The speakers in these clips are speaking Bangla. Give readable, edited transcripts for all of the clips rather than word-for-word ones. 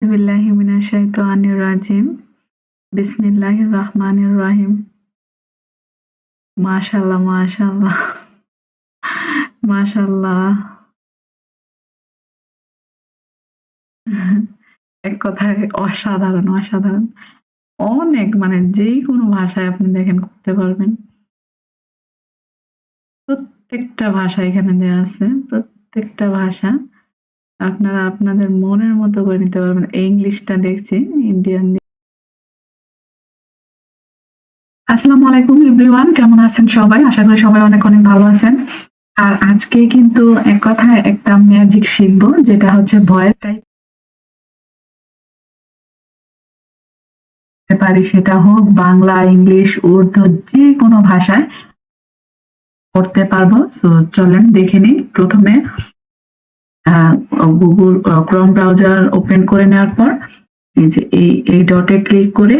বিল্লাহি মিনাশ শাইতানির রাজিম। বিসমিল্লাহির রহমানির রহিম। মাশাআল্লাহ, মাশাআল্লাহ, মাশাআল্লাহ। এক কথায় অসাধারণ, অসাধারণ। অনেক মানে যেকোনো ভাষায় আপনি দেখেন করতে পারবেন। প্রত্যেকটা ভাষা এখানে দেয়া আছে। প্রত্যেকটা ভাষা আপনারা আপনাদের মনের মতো করে নিতে পারবেন। ইংলিশটা দেখছি ইন্ডিয়ান। আসসালামু আলাইকুম এভরিওয়ান, কেমন আছেন সবাই? আশা করি সবাই অনেক অনেক ভালো আছেন। আর আজকে কিন্তু এক কথায় একটা ম্যাজিক শিখবো, যেটা হচ্ছে ভয়েস টাইপ পারি, সেটা হোক বাংলা, ইংলিশ, উর্দু, যে কোনো ভাষায় করতে পারবো। তো চলেন দেখে নিই। প্রথমে গুগল ক্রোম ব্রাউজার ওপেন করে নেওয়ার পর এই যে এই ডটে ক্লিক করে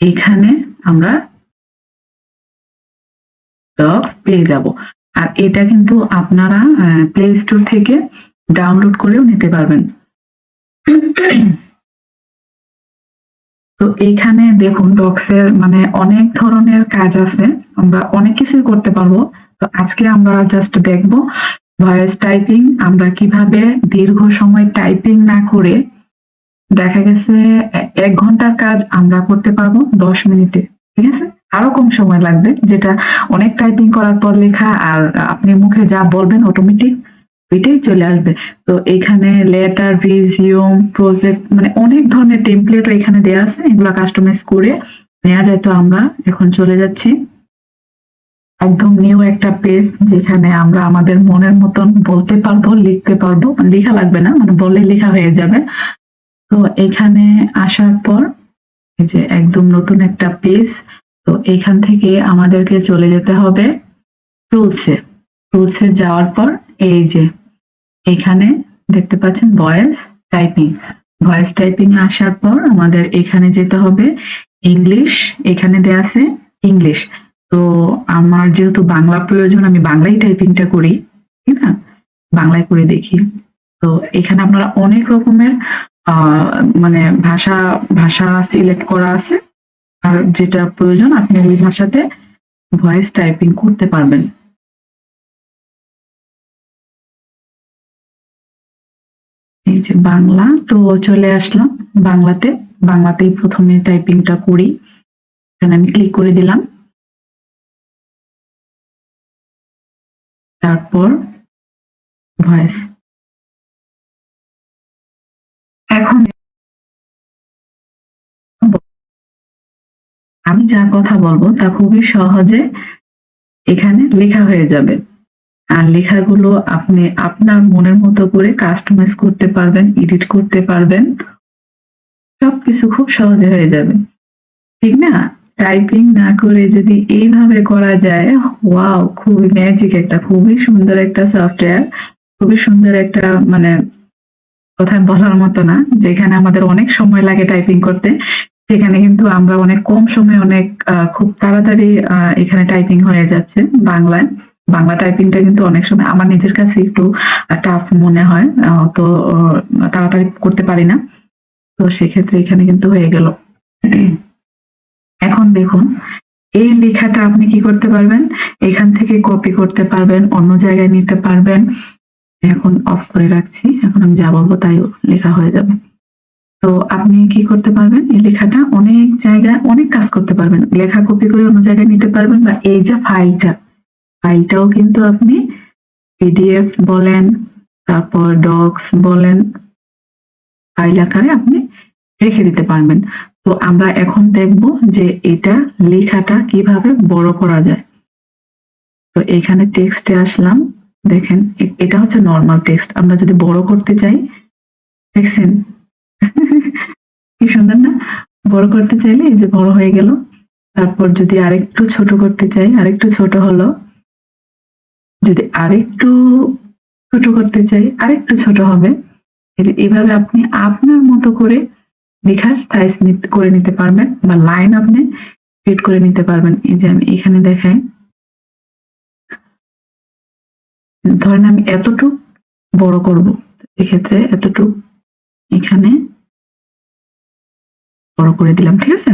এইখানে আমরা ডক্স পেয়ে যাব। আর এটা কিন্তু আপনারা প্লে স্টোর থেকে ডাউনলোড করেও নিতে পারবেন। তো এইখানে দেখুন ডক্সের মানে অনেক ধরনের কাজ আছে, আমরা অনেক কিছুই করতে পারবো। তো আজকে আমরা জাস্ট দেখব ভয়েস টাইপিং আমরা কিভাবে দীর্ঘ সময় টাইপিং না করে, দেখা গেছে 1 ঘন্টার কাজ আমরা করতে পারবো 10 মিনিটে। ঠিক আছে, আরো কম সময় লাগবে, যেটা অনেক টাইপিং করার পর লেখা আর আপনি মুখে যা বলবেন অটোমেটিক ওইটাই চলে আসবে। তো এখানে লেটার, রিজিউম, প্রজেক্ট মানে অনেক ধরনের টেমপ্লেটও এখানে দেওয়া আছে, এগুলা কাস্টমাইজ করে নেওয়া যায়। তো আমরা এখন চলে যাচ্ছি একদম নিউ একটা পেজ, যেখানে আমরা আমাদের মনের মতন বলতে পারবো, লিখতে পারবো। লেখা লাগবে না, মানে বললে লেখা হয়ে যাবে। তো এখানে আসার পর এই যে একদম নতুন একটা পেজ। তো এখান থেকে আমাদেরকে চলে যেতে হবে টুলসে। টুলসে যাওয়ার পর এই যে এখানে দেখতে পাচ্ছেন ভয়েস টাইপিং। ভয়েস টাইপিং এ আসার পর আমাদের এখানে যেতে হবে ইংলিশ। এখানে দেয়া আছে ইংলিশ। তো আমার যেহেতু বাংলা প্রয়োজন, আমি বাংলাই টাইপিংটা করি, ঠিক না? বাংলায় করে দেখি। তো এখানে আপনারা অনেক রকমের মানে ভাষা ভাষা সিলেক্ট করা আছে। আর যেটা প্রয়োজন আপনি ওই ভাষাতে ভয়েস টাইপিং করতে পারবেন। এই যে বাংলা, তো চলে আসলাম বাংলাতে। বাংলাতেই প্রথমে টাইপিংটা করি। এখানে আমি ক্লিক করে দিলাম। তারপর ভয়েস। এখন আমি যা কথা বলবো তা খুবই সহজে এখানে লেখা হয়ে যাবে। আর লেখাগুলো আপনি আপনার মনের মতো করে কাস্টমাইজ করতে পারবেন, এডিট করতে পারবেন। সবকিছু খুব সহজে হয়ে যাবে, ঠিক না? টাইপিং না করে যদি এইভাবে করা যায়, ওয়াও! খুবই ম্যাজিক একটা, খুবই সুন্দর একটা সফটওয়্যার, খুবই সুন্দর একটা মানে কথায় বলার মতো না। যেখানে আমাদের অনেক সময় লাগে টাইপিং করতে, সেখানে কিন্তু আমরা অনেক কম সময়ে অনেক খুব তাড়াতাড়ি এখানে টাইপিং হয়ে যাচ্ছে বাংলায়। বাংলা টাইপিংটা কিন্তু অনেক সময় আমার নিজের কাছে একটু টাফ মনে হয়, তো তাড়াতাড়ি করতে পারি না। তো সেক্ষেত্রে এখানে কিন্তু হয়ে গেল। এখন দেখুন এই লেখাটা আপনি কি করতে পারবেন, এখান থেকে কপি করতে পারবেন, অন্য জায়গায় নিতে পারবেন। এখন অফ করে রাখছি, এখন আমি যা বলবো তাই লেখা হয়ে যাবে। তো আপনি কি করতে পারবেন, এই লেখাটা অনেক জায়গায় অনেক কাজ করতে পারবেন। লেখা কপি করে অন্য জায়গায় নিতে পারবেন, বা এই যে ফাইলটাও কিন্তু আপনি পিডিএফ বলেন, তারপর ডক্স বলেন, ফাইল আকারে আপনি রেখে দিতে পারবেন। তো আমরা এখন দেখব যে এটা লেখাটা কিভাবে বড় করা যায়। তো এখানে টেক্সটে আসলাম। দেখেন এটা হচ্ছে নরমাল টেক্সট। আমরা যদি বড় করতে চাই, দেখছেন কি সুন্দর না? বড় করতে চাইলে এই যে বড় হয়ে গেল। তারপর যদি আরেকটু ছোট করতে চাই, আরেকটু ছোট হলো। যদি আরেকটু ছোট করতে চাই, আরেকটু ছোট হবে। এই যে এভাবে আপনি আপনার মতো করে লেখার সাইজ করে নিতে পারবেন, বা লাইন আপনি সেট করে নিতে পারবেন। এই যে আমি এখানে দেখাই, ধরেন আমি এতটুক বড় করব, এক্ষেত্রে এতটুক এখানে বড় করে দিলাম, ঠিক আছে?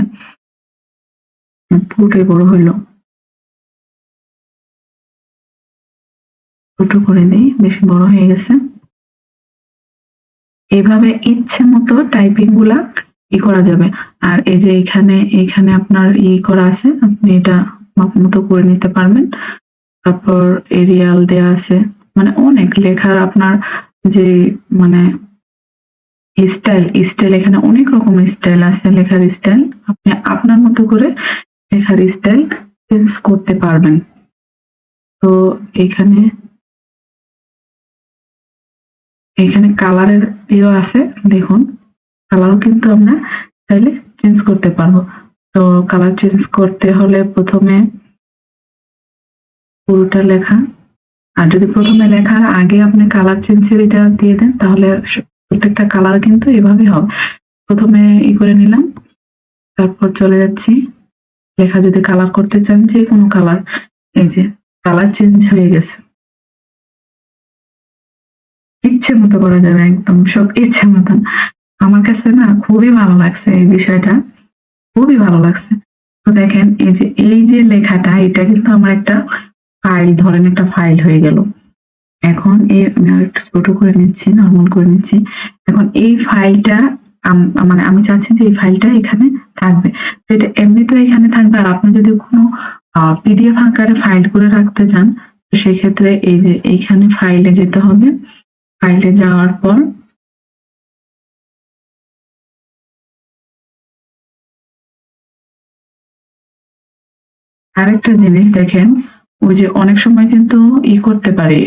পুরোটাই বড় হইলো, ছোট করে দিই, বেশি বড় হয়ে গেছে। এইভাবে ইচ্ছে মতো টাইপিং গুলা করা যাবে। আর এই যে এখানে আপনার করা আছে, আপনি এটা মাপ মতো করে নিতে পারবেন। তারপর এরিয়াল দেয়া আছে, মানে অনেক লেখার আপনার যে মানে স্টাইল এখানে অনেক রকম স্টাইল আছে, লেখার স্টাইল আপনি আপনার মতো করে লেখার স্টাইল চেঞ্জ করতে পারবেন। তো এখানে কালারের আছে, দেখুন কালারও কিন্তু আমরা চাইলে চেঞ্জ করতে পারবো। তো কালার চেঞ্জ করতে হলে প্রথমে পুরোটা লেখা, আর যদি প্রথমে লেখার আগে আপনি কালার চেঞ্জের এটা দিয়ে দেন তাহলে প্রত্যেকটা কালার কিন্তু এভাবে হবে। প্রথমে করে নিলাম, তারপর চলে যাচ্ছি লেখা যদি কালার করতে চান যে কোনো কালার, এই যে কালার চেঞ্জ হয়ে গেছে। ইচ্ছে মতো করা যাবে, একদম সব ইচ্ছে মতন। আমার কাছে না খুবই ভালো লাগছে এই বিষয়টা, খুবই ভালো লাগছে। তো দেখেন এই যে লেখাটা, এটা কিন্তু আমার একটা ফাইল, ধরেন একটা ফাইল হয়ে গেল। এখন আমি একটু ছোট করে নিচ্ছি, নর্মাল করে নিচ্ছি। এখন এই ফাইলটা মানে আমি চাচ্ছি যে এই ফাইলটা এখানে থাকবে। তো এটা এমনিতেও এখানে থাকবে, আর আপনি যদি কোনো পিডিএফ আকারে ফাইল করে রাখতে চান, তো সেক্ষেত্রে এই যে এইখানে ফাইলে যেতে হবে। ফাইলে যাওয়ার পর আরেকটা জিনিস দেখেন, ওই যে অনেক সময় কিন্তু করতে পারি,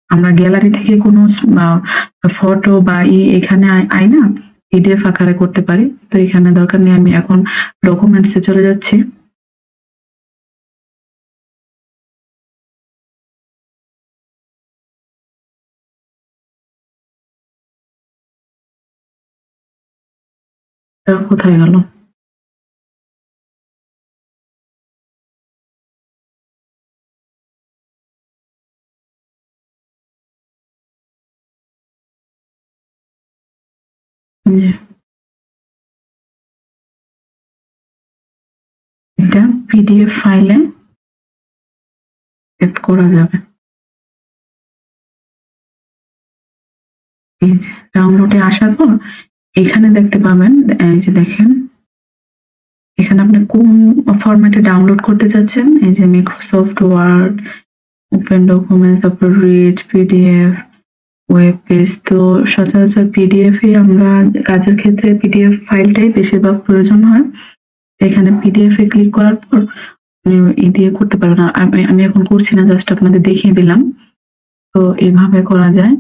আমরা গ্যালারি থেকে কোনো ফটো বা এখানে আই না, পিডিএফ আকারে করতে পারি। তো এখানে দরকার নেই, আমি এখন ডকুমেন্টসে চলে যাচ্ছি। কোথায় গেল? এটা পিডিএফ ফাইলে এড করা যাবে। এই যে ডাউনলোডে আসার পর এখানে দেখতে পাবেন, এই যে দেখেন এখানে আপনি কোন ফরম্যাটে ডাউনলোড করতে চাচ্ছেন। এই যে মাইক্রোসফট ওয়ার্ড, ওপেন ডকুমেন্ট, তারপর রিড, পিডিএফ, ওয়েব পেজ। তো সচরাচর পিডিএফ এ আমরা কাজের ক্ষেত্রে পিডিএফ ফাইলটাই বেশিরভাগ প্রয়োজন হয়। এখানে পিডিএফ এ ক্লিক করার পর দিয়ে করতে পারবেন। আমি এখন করছি না, জাস্ট আপনাদের দেখিয়ে দিলাম। তো এইভাবে করা যায়।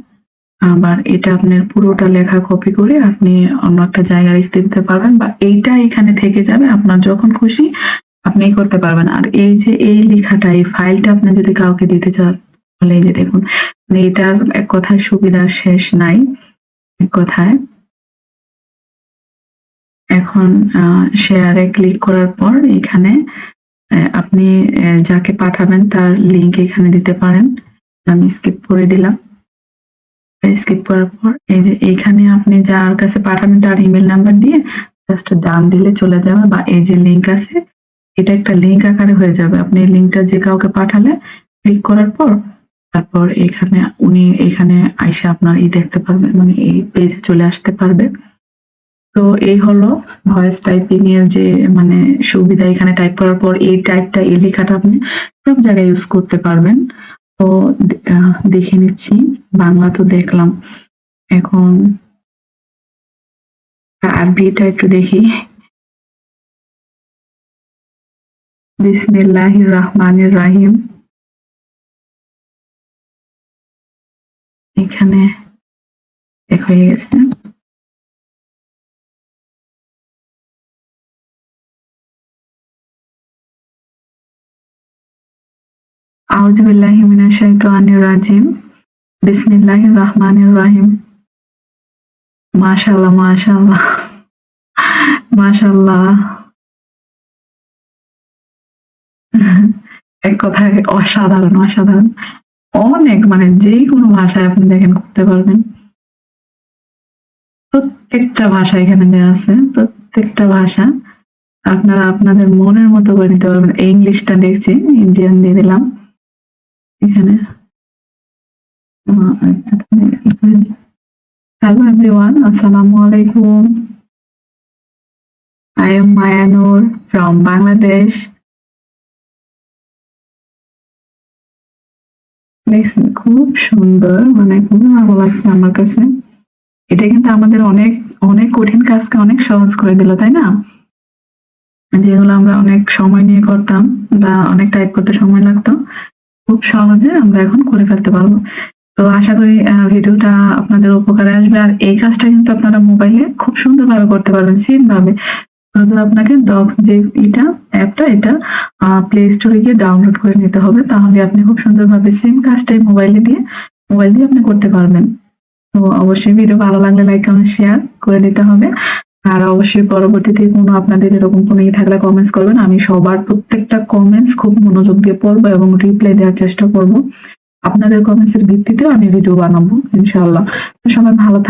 আবার এটা আপনার পুরোটা লেখা কপি করে আপনি অন্য একটা জায়গায় লিখতে দিতে পারবেন, বা এইটা এখানে থেকে যাবে, আপনার যখন খুশি আপনি করতে পারবেন। আর এই যে এই লেখাটা, এই ফাইলটা আপনি যদি কাউকে দিতে চান, তাহলে এই যে দেখুন, মানে এটার এক কথায় সুবিধার শেষ নাই, এক কথায়। এখন শেয়ারে ক্লিক করার পর এখানে আপনি যাকে পাঠাবেন তার লিংক এখানে দিতে পারেন। আমি স্কিপ করে দিলাম। স্কিপ করার পর এই যে এইখানে আপনি যার কাছে পাঠাবেন তার ইমেল নাম্বার দিয়ে জাস্ট ডান দিলে চলে যাবে, বা এই যে লিংক আছে এটা একটা লিংক আকারে হয়ে যাবে। আপনি এই লিংকটা যে কাউকে পাঠালে ক্লিক করার পর তারপর এখানে উনি এখানে আইসা আপনার দেখতে পারবেন, মানে এই পেজে চলে আসতে পারবে। তো এই হলো ভয়েস টাইপিং এর যে মানে সুবিধা। এখানে টাইপ করার পর এই টাইপটা, এই লেখাটা আপনি সব জায়গায় ইউজ করতে পারবেন। তো দেখে নিচ্ছি, বাংলা তো দেখলাম, এখন আরবিটা একটু দেখি। বিসমিল্লাহির রহমানির রহিম। এখানে হয়ে গেছে। আউযু বিল্লাহি মিনাশ শাইতানির রাজিম। বিসমিল্লাহির রহমানির রহিম। মাশাআল্লাহ, মাশাআল্লাহ, মাশাআল্লাহ। এক কথায় অসাধারণ, অসাধারণ। অনেক, মানে যে কোনো ভাষায় আপনি দেখেন করতে পারবেন। প্রত্যেকটা ভাষা এখানে দেওয়া আছে। প্রত্যেকটা ভাষা আপনারা আপনাদের মনের মতো করে নিতে পারবেন। ইংলিশটা দেখছি, ইন্ডিয়ান দিয়ে দিলাম এখানে। হ্যালো এভরিওয়ান, আসসালামু আলাইকুম। I am Mayanoor from Bangladesh. দেখছেন খুব সুন্দর, মানে খুবই ভালো লাগছে আমার কাছে। এটা কিন্তু আমাদের অনেক অনেক কঠিন কাজকে অনেক সহজ করে দিল, তাই না? যেগুলো আমরা অনেক সময় নিয়ে করতাম বা অনেক টাইপ করতে সময় লাগতো, খুব সহজে আমরা এখন করে ফেলতে পারবো। তো আশা করি ভিডিওটা আপনাদের উপকারে আসবে। আর এই কাজটা কিন্তু আপনারা মোবাইলে খুব সুন্দরভাবে করতে পারবেন, সেম ভাবে। শুধু আপনাকে ডক্স যে অ্যাপটা, এটা প্লে স্টোরে গিয়ে ডাউনলোড করে নিতে হবে, তাহলে আপনি খুব সুন্দরভাবে সেম কাজটাই মোবাইল দিয়ে আপনি করতে পারবেন। তো অবশ্যই ভিডিও ভালো লাগলে লাইক কমেন্ট শেয়ার করে দিতে হবে। আর অবশ্যই পরবর্তীতে কোনো আপনাদের এরকম কোনো থাকলে কমেন্টস করবেন। আমি সবার প্রত্যেকটা কমেন্টস খুব মনোযোগ দিয়ে পড়বো এবং রিপ্লাই দেওয়ার চেষ্টা করব। আপনাদের কমেন্টস এর ভিত্তিতে আমি ভিডিও বানাবো ইনশাআল্লাহ। তো সবাই ভালো থাকবেন।